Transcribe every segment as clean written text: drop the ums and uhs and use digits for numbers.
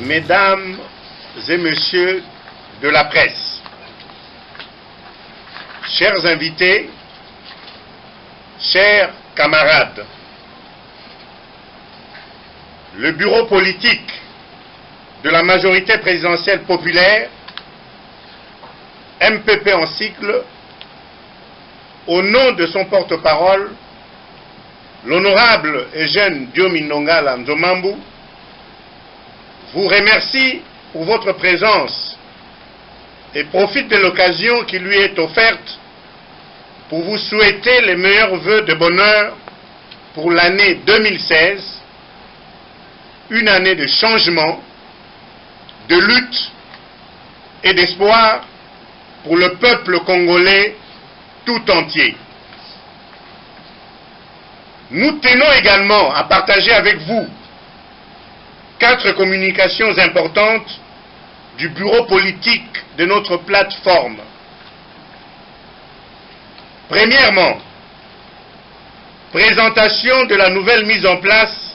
Mesdames et Messieurs de la presse, chers invités, chers camarades, le bureau politique de la majorité présidentielle populaire, MPP en sigle, au nom de son porte-parole, l'honorable Eugène Diomi Ndongala Nzomambu, vous remercie pour votre présence et profite de l'occasion qui lui est offerte pour vous souhaiter les meilleurs vœux de bonheur pour l'année 2016, une année de changement, de lutte et d'espoir pour le peuple congolais tout entier. Nous tenons également à partager avec vous 4 communications importantes du bureau politique de notre plateforme. Premièrement, présentation de la nouvelle mise en place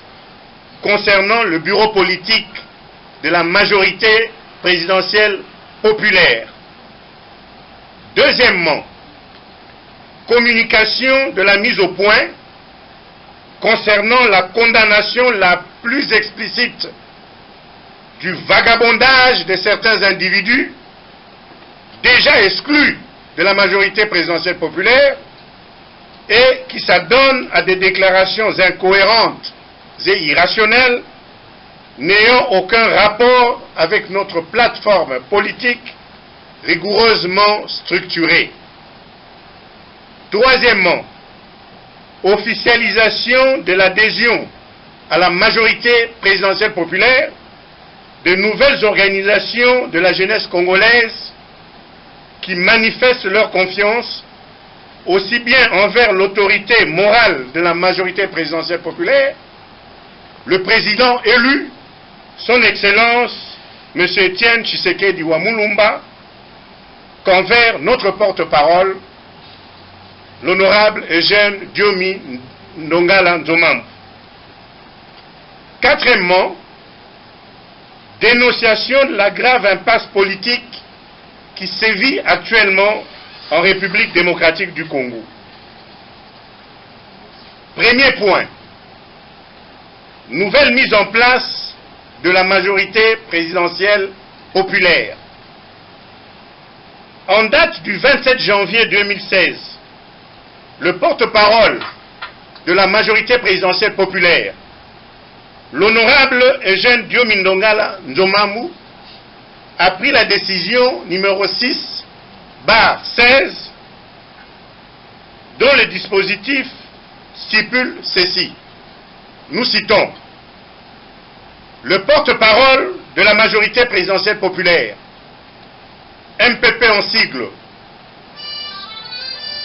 concernant le bureau politique de la majorité présidentielle populaire. Deuxièmement, communication de la mise au point concernant la condamnation la plus explicite du vagabondage de certains individus déjà exclus de la majorité présidentielle populaire et qui s'adonnent à des déclarations incohérentes et irrationnelles n'ayant aucun rapport avec notre plateforme politique rigoureusement structurée. Troisièmement, officialisation de l'adhésion à la majorité présidentielle populaire de nouvelles organisations de la jeunesse congolaise qui manifestent leur confiance aussi bien envers l'autorité morale de la majorité présidentielle populaire, le président élu, son Excellence, M. Etienne Tshisekedi Wamulumba, qu'envers notre porte-parole, l'honorable Eugène Diomi Ndongala Nzomambu. Quatrièmement, dénonciation de la grave impasse politique qui sévit actuellement en République démocratique du Congo. Premier point, nouvelle mise en place de la majorité présidentielle populaire. En date du 27 janvier 2016, le porte-parole de la majorité présidentielle populaire, l'honorable Eugène Diomi Ndongala Nzomambu, a pris la décision numéro 6/16, dont le dispositif stipule ceci. Nous citons: le porte-parole de la majorité présidentielle populaire, MPP en sigle,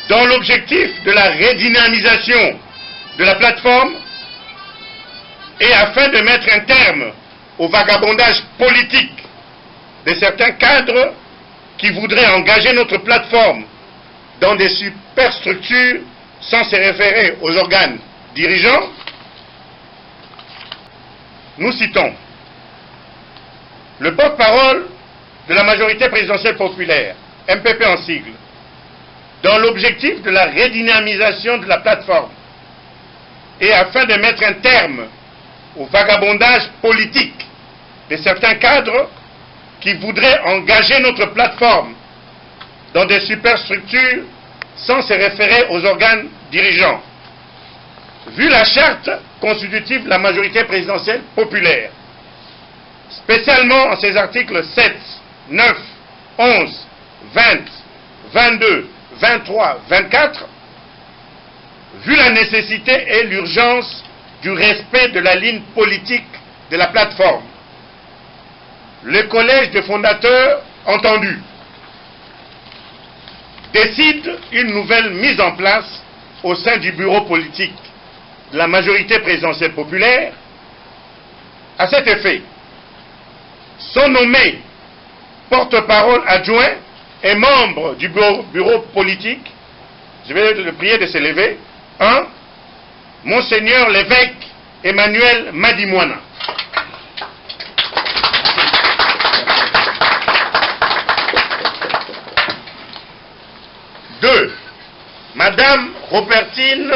dans l'objectif de la redynamisation de la plateforme et afin de mettre un terme au vagabondage politique de certains cadres qui voudraient engager notre plateforme dans des superstructures sans se référer aux organes dirigeants, nous citons: le porte-parole de la majorité présidentielle populaire, MPP en sigle, dans l'objectif de la redynamisation de la plateforme et afin de mettre un terme au vagabondage politique de certains cadres qui voudraient engager notre plateforme dans des superstructures sans se référer aux organes dirigeants. Vu la charte constitutive de la majorité présidentielle populaire, spécialement en ses articles 7, 9, 11, 20, 22, 23, 24, vu la nécessité et l'urgence du respect de la ligne politique de la plateforme, le collège des fondateurs entendu décide une nouvelle mise en place au sein du bureau politique de la majorité présidentielle populaire. À cet effet, sont nommés porte-parole adjoint et membre du bureau politique, je vais le prier de se lever. 1. Monseigneur l'évêque Emmanuel Madimwana. Madame Robertine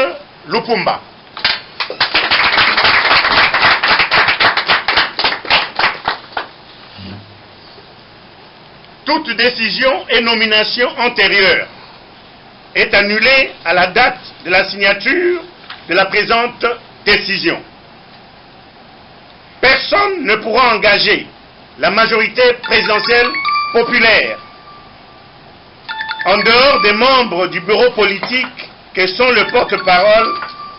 Lupumba. Toute décision et nomination antérieure est annulée à la date de la signature de la présente décision. Personne ne pourra engager la majorité présidentielle populaire en dehors des membres du bureau politique que sont le porte-parole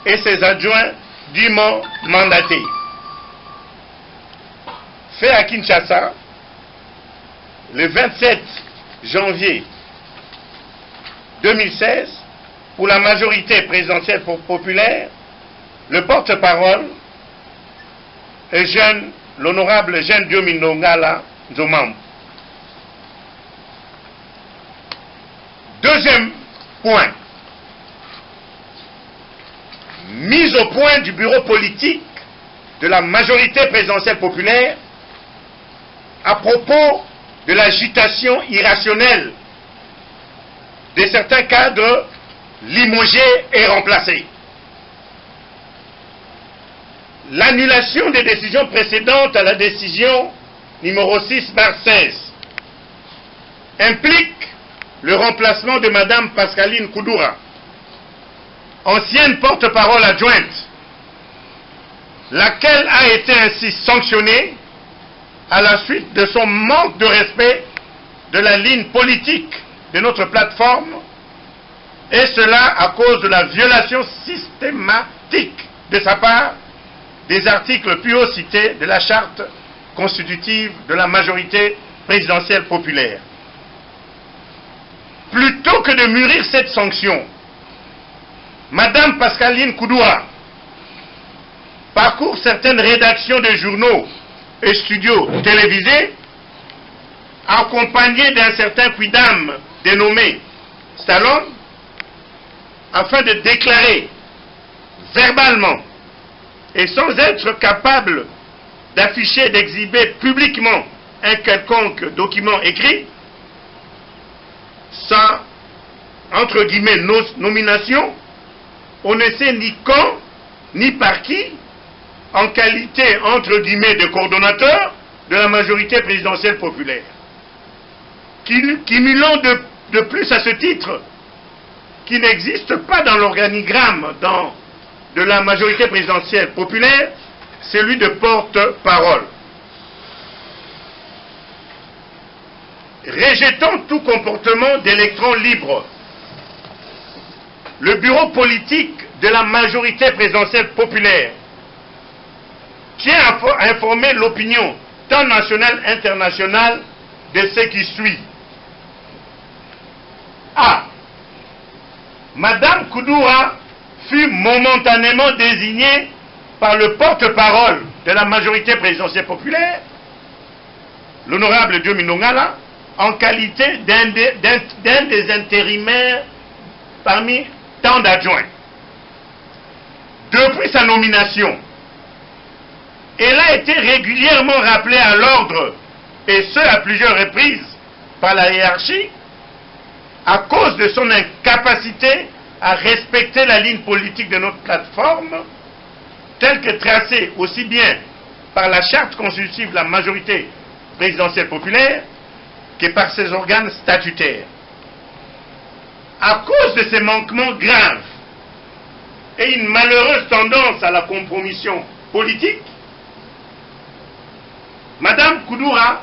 et ses adjoints dûment mandatés. Fait à Kinshasa, le 27 janvier 2016, pour la majorité présidentielle populaire, le porte-parole est l'honorable Jean Diomi Nongala Nzomam. Deuxième point, mise au point du bureau politique de la majorité présidentielle populaire à propos de l'agitation irrationnelle de certains cadres limogés et remplacés. L'annulation des décisions précédentes à la décision numéro 6/16 implique le remplacement de Madame Pascaline Koudoura, ancienne porte-parole adjointe, laquelle a été ainsi sanctionnée à la suite de son manque de respect de la ligne politique de notre plateforme, et cela à cause de la violation systématique de sa part des articles plus haut cités de la charte constitutive de la majorité présidentielle populaire. Plutôt que de mûrir cette sanction, Madame Pascaline Koudoura parcourt certaines rédactions de journaux et studios télévisés, accompagnée d'un certain quidam dénommé Stallone, afin de déclarer verbalement et sans être capable d'afficher, d'exhiber publiquement un quelconque document écrit, sans, entre guillemets, nomination, on ne sait ni quand, ni par qui, en qualité, entre guillemets, de coordonnateur de la majorité présidentielle populaire. Cumulant de plus à ce titre, qui n'existe pas dans l'organigramme de la majorité présidentielle populaire, celui de porte-parole. Rejetant tout comportement d'électron libre, le bureau politique de la majorité présidentielle populaire tient à informer l'opinion tant nationale qu'internationale de ce qui suit. A. Madame Koudoura fut momentanément désignée par le porte-parole de la majorité présidentielle populaire, l'honorable Diomi Nongala, en qualité d'un des intérimaires parmi tant d'adjoints. Depuis sa nomination, elle a été régulièrement rappelée à l'ordre, et ce à plusieurs reprises, par la hiérarchie, à cause de son incapacité à respecter la ligne politique de notre plateforme, telle que tracée aussi bien par la charte constitutive de la majorité présidentielle populaire que par ses organes statutaires. À cause de ces manquements graves et une malheureuse tendance à la compromission politique, Madame Koudoura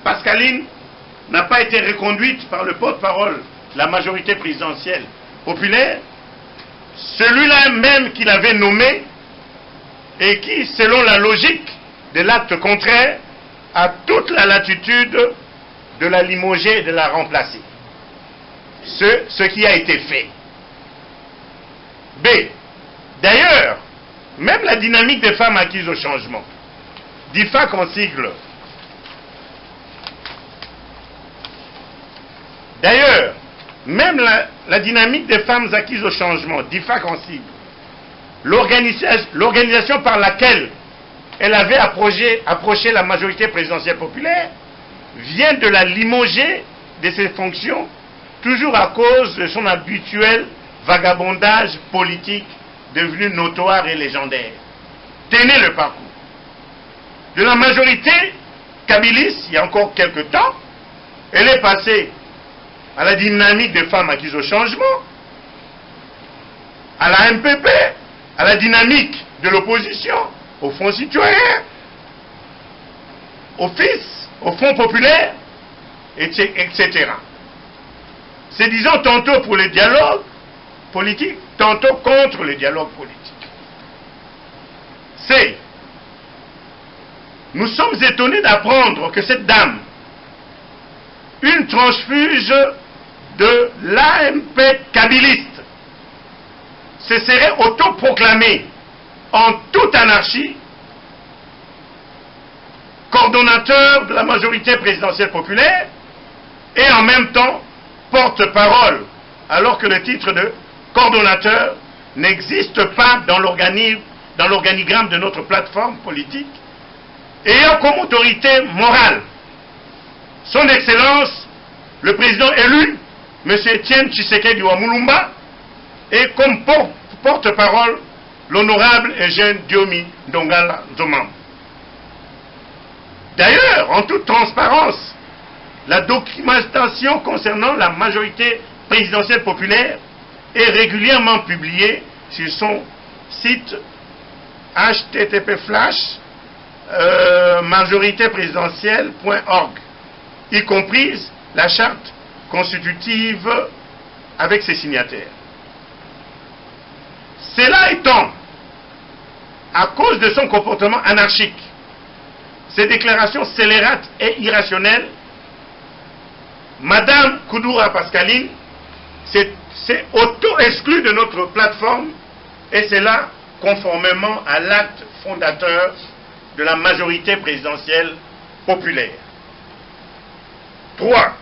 Pascaline n'a pas été reconduite par le porte-parole de la majorité présidentielle populaire, celui-là même qu'il avait nommé et qui, selon la logique de l'acte contraire, a toute la latitude de la limoger et de la remplacer. Ce qui a été fait. B. D'ailleurs, même la dynamique des femmes acquises au changement, DIFAC en sigle. D'ailleurs, même la dynamique des femmes acquises au changement, DIFAC en sigle, l'organisation par laquelle elle avait approché la majorité présidentielle populaire, vient de la limoger de ses fonctions, toujours à cause de son habituelle vagabondage politique devenu notoire et légendaire. Tenez le parcours. De la majorité kabiliste, il y a encore quelques temps, elle est passée à la dynamique des femmes acquises au changement, à la MPP, à la dynamique de l'opposition, au Front citoyen, au FIS, au Front populaire, etc. C'est disons tantôt pour les dialogues politiques, tantôt contre les dialogues politiques. Nous sommes étonnés d'apprendre que cette dame, une transfuge de l'AMP kabiliste, se serait autoproclamée en toute anarchie coordonnateur de la majorité présidentielle populaire et en même temps porte-parole, alors que le titre de coordonnateur n'existe pas dans l'organigramme de notre plateforme politique, ayant comme autorité morale son Excellence, le président élu, M. Etienne Tshisekedi Wamulumba, et comme porte-parole, l'honorable Eugène Diomi Ndongala Nzomam. D'ailleurs, en toute transparence, la documentation concernant la majorité présidentielle populaire est régulièrement publiée sur son site http://majoritéprésidentielle.org, y comprise la charte constitutive avec ses signataires. Cela étant, à cause de son comportement anarchique, ses déclarations scélérates et irrationnelles, Madame Koudoura Pascaline s'est auto-exclue de notre plateforme, et c'est là conformément à l'acte fondateur de la majorité présidentielle populaire. 3.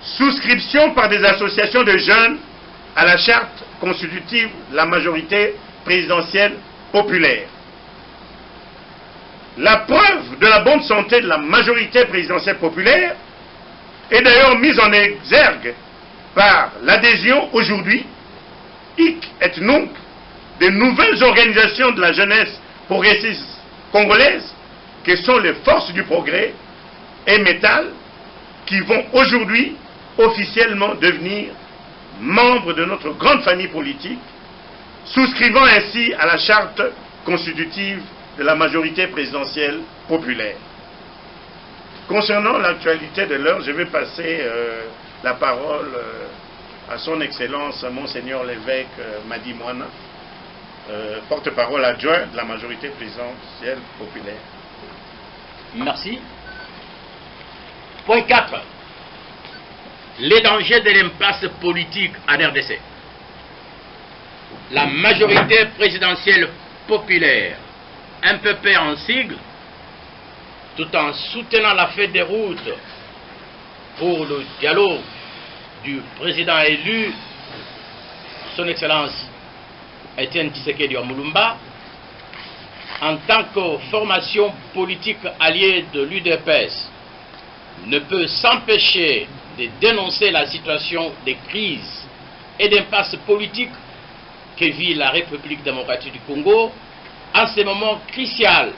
Souscription par des associations de jeunes à la charte constitutive de la majorité présidentielle populaire. La preuve de la bonne santé de la majorité présidentielle populaire est d'ailleurs mise en exergue par l'adhésion aujourd'hui, hic et nunc, des nouvelles organisations de la jeunesse progressiste congolaise, que sont les Forces du Progrès et Métal, qui vont aujourd'hui officiellement devenir membres de notre grande famille politique, souscrivant ainsi à la charte constitutive de la majorité présidentielle populaire. Concernant l'actualité de l'heure, je vais passer la parole à son Excellence Monseigneur l'évêque Madi Moana, porte-parole adjoint de la majorité présidentielle populaire. Merci. Point 4. Les dangers de l'impasse politique en RDC. La majorité présidentielle populaire, MPP en sigle, tout en soutenant la feuille de route pour le dialogue du président élu, son Excellence Etienne Tshisekedi Wamulumba, en tant que formation politique alliée de l'UDPS, ne peut s'empêcher de dénoncer la situation de crise et d'impasse politique que vit la République démocratique du Congo en ce moment crucial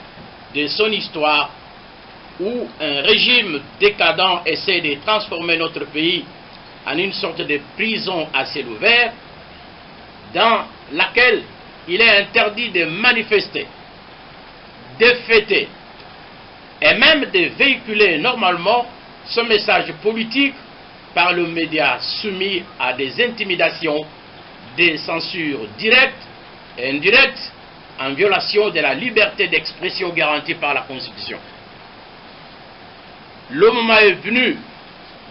de son histoire où un régime décadent essaie de transformer notre pays en une sorte de prison à ciel ouvert dans laquelle il est interdit de manifester, de fêter et même de véhiculer normalement ce message politique par le média soumis à des intimidations, des censures directes et indirectes en violation de la liberté d'expression garantie par la Constitution. Le moment est venu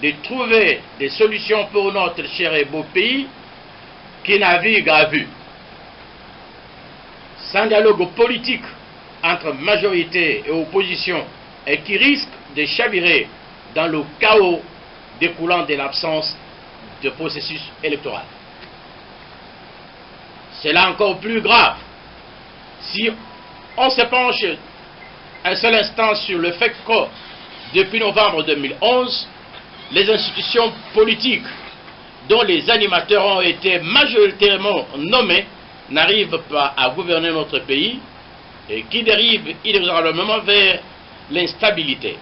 de trouver des solutions pour notre cher et beau pays qui navigue à vue. Sans dialogue politique entre majorité et opposition et qui risque de chavirer dans le chaos découlant de l'absence de processus électoral. C'est là encore plus grave si on se penche un seul instant sur le fait que depuis novembre 2011, les institutions politiques dont les animateurs ont été majoritairement nommés n'arrivent pas à gouverner notre pays et qui dérive inexorablement vers l'instabilité,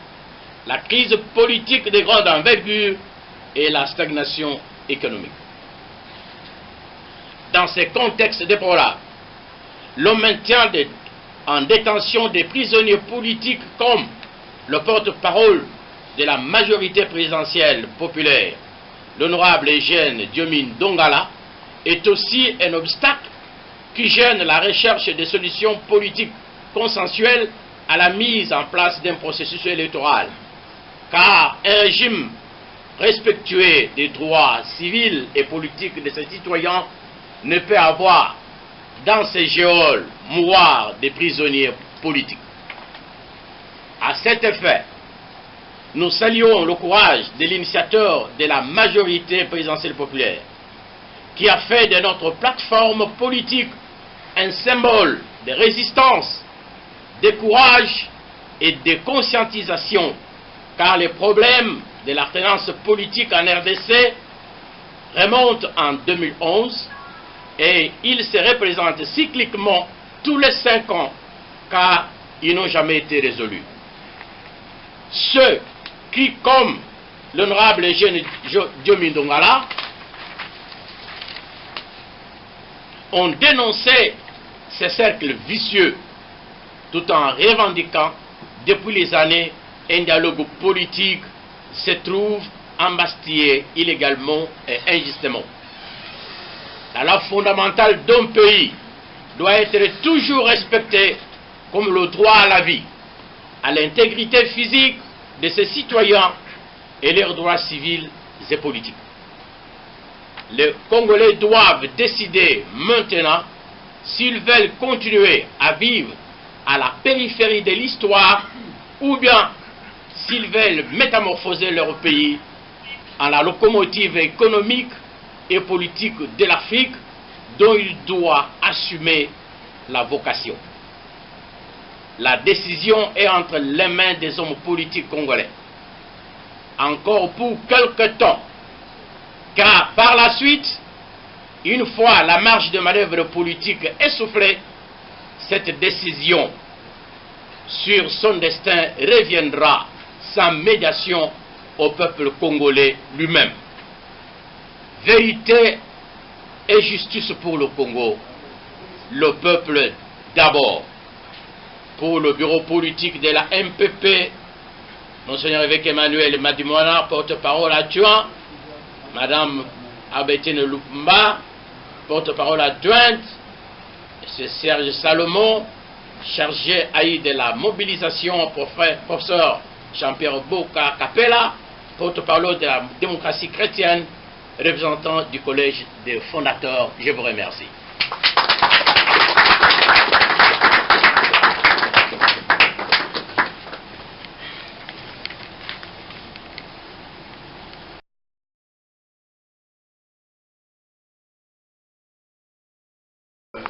la crise politique de grande envergure et la stagnation économique. Dans ces contextes déplorables, le maintien en détention des prisonniers politiques comme le porte-parole de la majorité présidentielle populaire, l'honorable Eugène Diomine Dongala, est aussi un obstacle qui gêne la recherche de solutions politiques consensuelles à la mise en place d'un processus électoral, car un régime respectueux des droits civils et politiques de ses citoyens ne peut avoir dans ses geôles mouroirs des prisonniers politiques. À cet effet, nous saluons le courage de l'initiateur de la majorité présidentielle populaire, qui a fait de notre plateforme politique un symbole de résistance, de courage et de conscientisation, car les problèmes de l'alternance politique en RDC remontent en 2011 et ils se représentent cycliquement tous les 5 ans, car ils n'ont jamais été résolus. Ceux qui, comme l'honorable Eugène Diomine Dongala, ont dénoncé ces cercles vicieux tout en revendiquant depuis les années un dialogue politique se trouve embastillé illégalement et injustement. La loi fondamentale d'un pays doit être toujours respectée comme le droit à la vie, à l'intégrité physique de ses citoyens et leurs droits civils et politiques. Les Congolais doivent décider maintenant s'ils veulent continuer à vivre à la périphérie de l'histoire ou bien s'ils veulent métamorphoser leur pays en la locomotive économique et politique de l'Afrique dont il doit assumer la vocation. La décision est entre les mains des hommes politiques congolais. Encore pour quelque temps, car par la suite, une fois la marge de manœuvre politique essoufflée, cette décision sur son destin reviendra sans médiation au peuple congolais lui-même. Vérité et justice pour le Congo, le peuple d'abord. Pour le bureau politique de la MPP, Monseigneur évêque Emmanuel Madimona, porte-parole adjoint, Madame Abetine Lupumba, porte-parole adjointe, M. Serge Salomon, chargé de la mobilisation, professeur Jean-Pierre Boka Capella, porte-parole de la démocratie chrétienne, représentant du collège des fondateurs. Je vous remercie.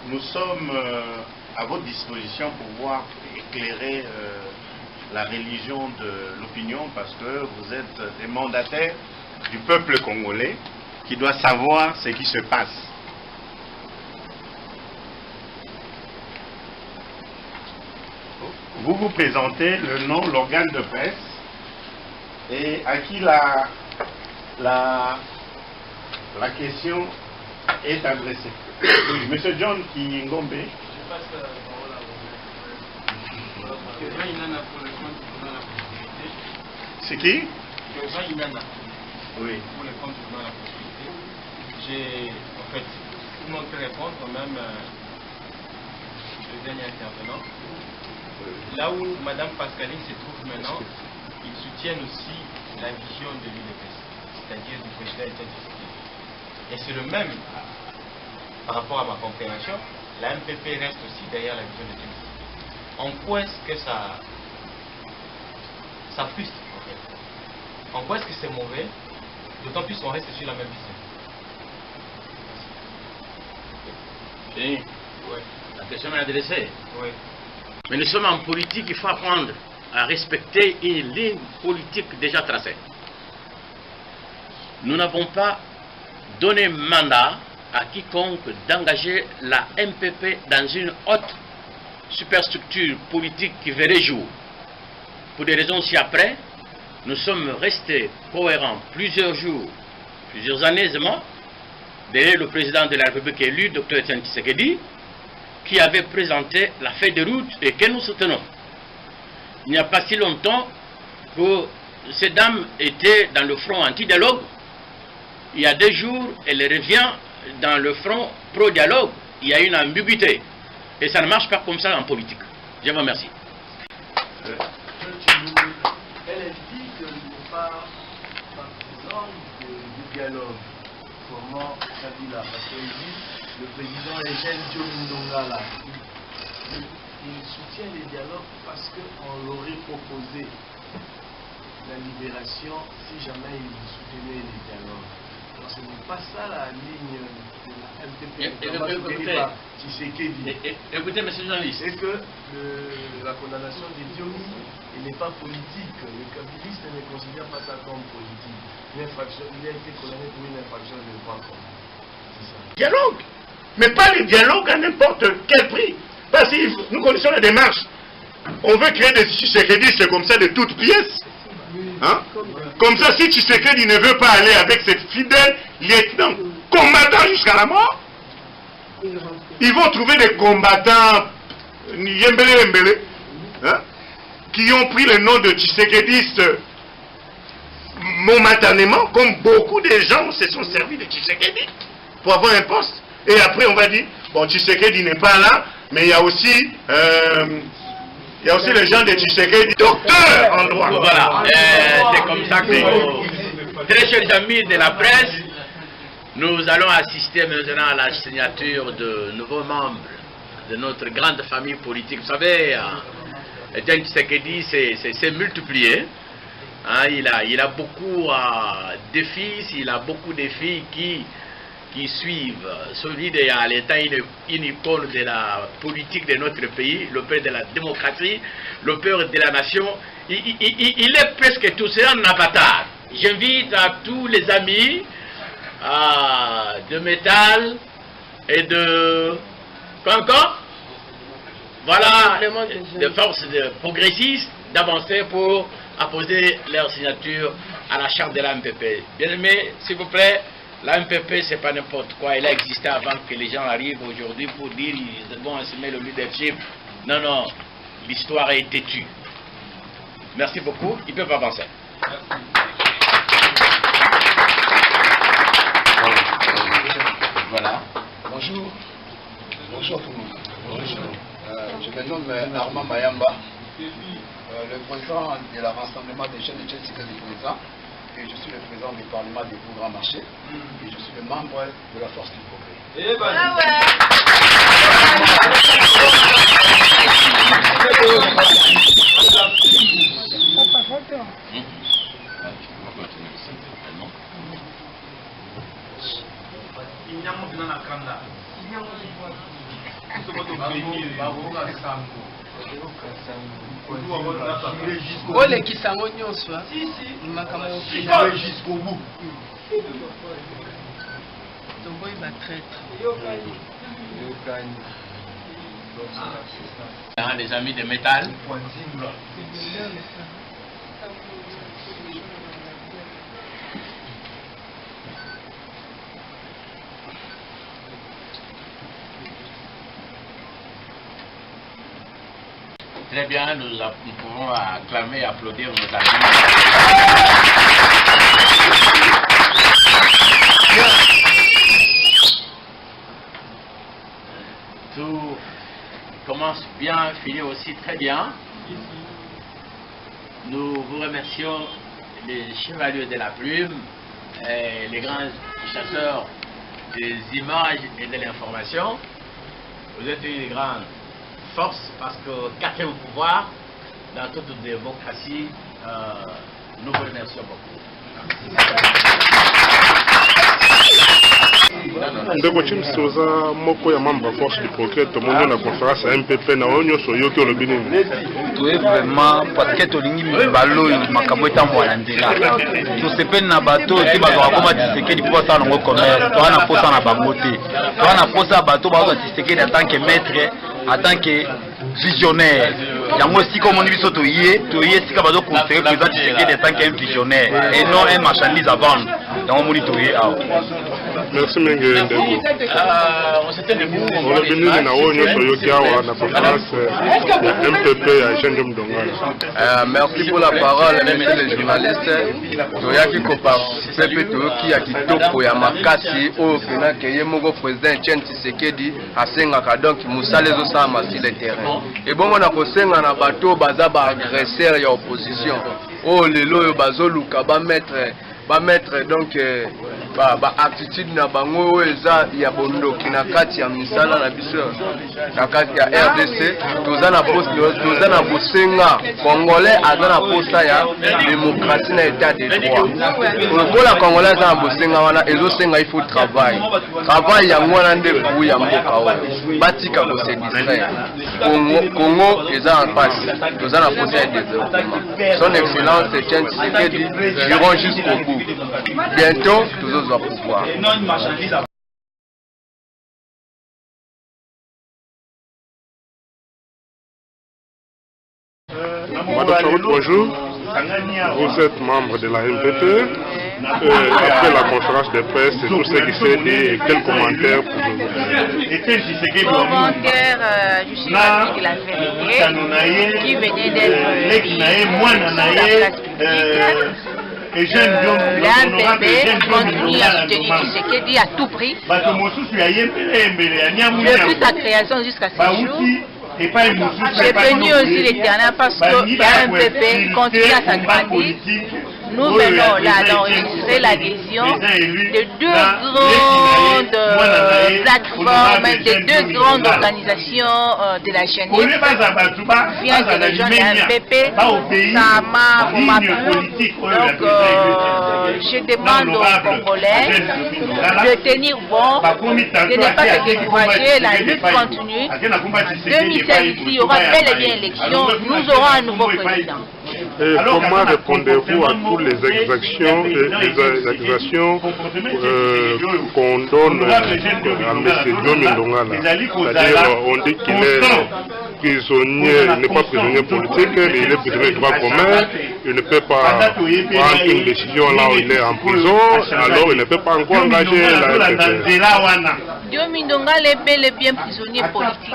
Nous sommes à votre disposition pour pouvoir éclairer la religion de l'opinion parce que vous êtes des mandataires du peuple congolais qui doit savoir ce qui se passe. Vous vous présentez le nom, l'organe de presse et à qui la question est adressée. Oui, Monsieur John Kingombe. Je passe la parole à c'est qui? Jean Inana. Oui. Pour le compte de la propriété. J'ai, en fait, tout le monde peut répondre, même le dernier intervenant. Là où Mme Pascaline se trouve maintenant, ils soutiennent aussi la vision de l'UDPS, c'est-à-dire du président étatique. Et c'est le même, par rapport à ma compréhension, la MPP reste aussi derrière la vision de l'UDPS. En quoi est-ce que ça frustre, en fait? En quoi est-ce que c'est mauvais? D'autant plus qu'on reste sur la même vision. Oui. Ouais. La question est adressée. Oui. Mais nous sommes en politique, il faut apprendre à respecter une ligne politique déjà tracée. Nous n'avons pas donner mandat à quiconque d'engager la MPP dans une autre superstructure politique qui verrait jour. Pour des raisons ci-après, nous sommes restés cohérents plusieurs jours, plusieurs années aisément, derrière le président de la République élu, Dr Etienne Tshisekedi, qui avait présenté la feuille de route et que nous soutenons. Il n'y a pas si longtemps que cette dame était dans le front anti-dialogue. Il y a 2 jours, elle revient dans le front pro-dialogue. Il y a une ambiguïté. Et ça ne marche pas comme ça en politique. Je vous remercie. Elle dit qu'elle n'est pas partisan du dialogue. Comment Kabila? Parce qu'elle dit le président Eugène Diomindonga, il soutient les dialogues parce qu'on l'aurait proposé la libération si jamais il soutenait les dialogues. Alors, ce n'est pas ça la ligne de la MPP. Écoutez, monsieur le journaliste. C'est que la condamnation de Diomi n'est pas politique. Le kabiliste ne considère pas ça comme politique. Une infraction, il a été condamné pour une infraction de droit commun. C'est ça. Dialogue. Mais pas le dialogue à n'importe quel prix. Parce que nous connaissons la démarche. On veut créer des Tshisekedi comme ça de toutes pièces. Hein? Comme ça, si Tshisekedi ne veut pas aller avec ses fidèles lieutenants combattants jusqu'à la mort, ils vont trouver des combattants hein, qui ont pris le nom de Tshisekedistes momentanément, comme beaucoup de gens se sont servis de Tshisekedi pour avoir un poste. Et après, on va dire, bon, Tshisekedi n'est pas là, mais il y a aussi les gens de Tshisekedi, docteurs en droit. Voilà, c'est comme ça que, très chers amis de la presse, nous allons assister maintenant à la signature de nouveaux membres de notre grande famille politique. Vous savez, Etienne Tshisekedi s'est multiplié. Hein, il a beaucoup de fils, il a beaucoup de filles qui suivent. Solide et à l'état une icône de la politique de notre pays, le père de la démocratie, le père de la nation. Il est presque tout ça en avatar. J'invite à tous les amis de métal et de encore, voilà, de forces progressistes d'avancer pour apposer leur signature à la charte de la MPP. Bien aimé, s'il vous plaît, la MPP, c'est pas n'importe quoi. Elle a existé avant que les gens arrivent aujourd'hui pour dire qu'ils vont assumer le leadership. Non, non, l'histoire est têtue. Merci beaucoup. Ils peuvent avancer. Voilà. Bonjour. Bonjour tout le monde. Bonjour. Je me nomme Armand Mayamba, le président de la Rassemblement des jeunes de Chelsea du président. Et je suis le président du Parlement des plus grands marchés. Et je suis le membre de la Force du Progrès. Eh ben, olekisa yango nyonso makambo jusqu'au bout. toboyi batraître. Les amis de métal. Très bien, nous pouvons acclamer et applaudir nos amis. Tout commence bien, finit aussi très bien. Nous vous remercions, les chevaliers de la plume, et les grands chasseurs des images et de l'information. Vous êtes une grande force parce que quatrième pouvoir dans toute démocratie, nous vous remercions beaucoup. Non, non. ndeko Chimsi oza moko ya membre force du progrès to mondo na conférence à MPP na onyo soyoki olobi nini to est vraiment parce que to lingi mibalo makambo etambo na nzela to sepeli na bato ti bazwa koma Tshisekedi posa na ngo commerce to ana posa na bango te to ana posa bato bazwa Tshisekedi en tant que maître en tant que visionnaire. Yango siko moni biso to yé sika bazo conseiller président Tshisekedi en tant qu'un visionnaire et non un marchandise à vendre. Yango moni to yé awo. Merci Menge Ndeko. On est venu na onyo soyoki awa na conférence ya MPP ya Eugène Ndongala. Merci pour la parole, monsieur le journaliste. Toyaki ko participer toyoki ya kitoko ya makasi oyo pena ke ye moko président Etienne Tshisekedi asengaka donc musala ezosala masi le terrain. Et bongo na kosenga na bato baza ba agresseur ya opposition. Oh lelo oyo bazoluka ba mettre donc ba attitude na bango eza ya bondoki na kati ya misala na biso na kati ya RDC toza na bosenga congolais aza na posa ya démocratie na état de droit lokola congolais aza na bosenga wana ezosenga il faut travail yango wana nde bu ya mboka oyo batika ko se distraire Congo eza en passe toza na posa ya développement son excellence Etienne Tshisekedi iront jusqu'au bout bientôt tous va pouvoir. Madame Charlotte, bonjour. Vous êtes membre de la MPP. Après la conférence de presse et tout ce qui s'est dit, quels commentaires pouvez-vous commentaire, je suis partie de la vérité qui venait d'être dit sur la place publique. L'AMPP continue à soutenir Tshisekedi à tout prix depuis sa création jusqu'à ce jour. J'ai béni aussi l'Éternel parce que l'AMPP continue à s'agrandir. Nous venons là d'enregistrer l'adhésion de deux grandes plateformes, de deux grandes organisations de la jeunesse vient de rejoindre l'AMPP. Ça m'a vraiment plu. Donc, je demande aux Congolais de tenir bon, de ne pas se décourager. La lutte continue. 2016, ici, il y aura bel et bien élection. Nous aurons un nouveau président. Et comment répondez-vous à toutes les exactions et les accusations qu'on donne à M. Diomi Ndongala? C'est-à-dire, on dit qu'il est prisonnier, il n'est pas prisonnier politique, il est prisonnier de droit commun, il ne peut pas prendre une décision là où il est en prison, alors il ne peut pas encore engager la FPP. Diomi Ndongala est bel et bien prisonnier politique.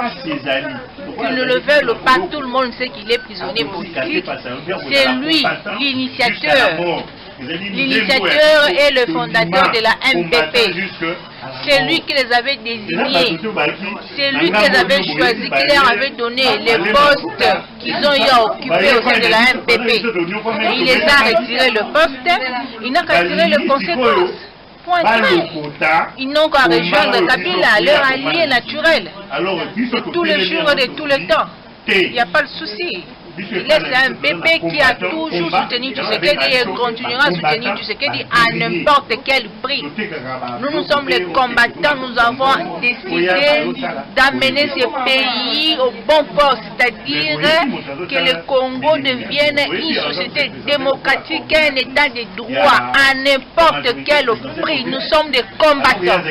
Qu'il ne le veuille pas, tout le monde sait qu'il est prisonnier politique. C'est lui l'initiateur. L'initiateur et le fondateur de la MPP. C'est lui qui les avait désignés. C'est lui qui les avait choisis, qui leur avait donné les postes qu'ils ont eu à occuper au sein de la MPP. Il les a retirés le poste, il n'a qu'à tirer les conséquences. Ils n'ont qu'à rejoindre Kabila, leur allié naturel, de tous les jours et de tout le temps. Il n'y a pas de souci. Il est un MPP qui a toujours soutenu Tshisekedi et continuera à soutenir Tshisekedi à n'importe quel prix. Nous sommes les combattants, nous avons décidé d'amener ces pays au bon port, c'est-à-dire que le Congo devienne une société démocratique, un état de droit à n'importe quel prix. Nous sommes des combattants.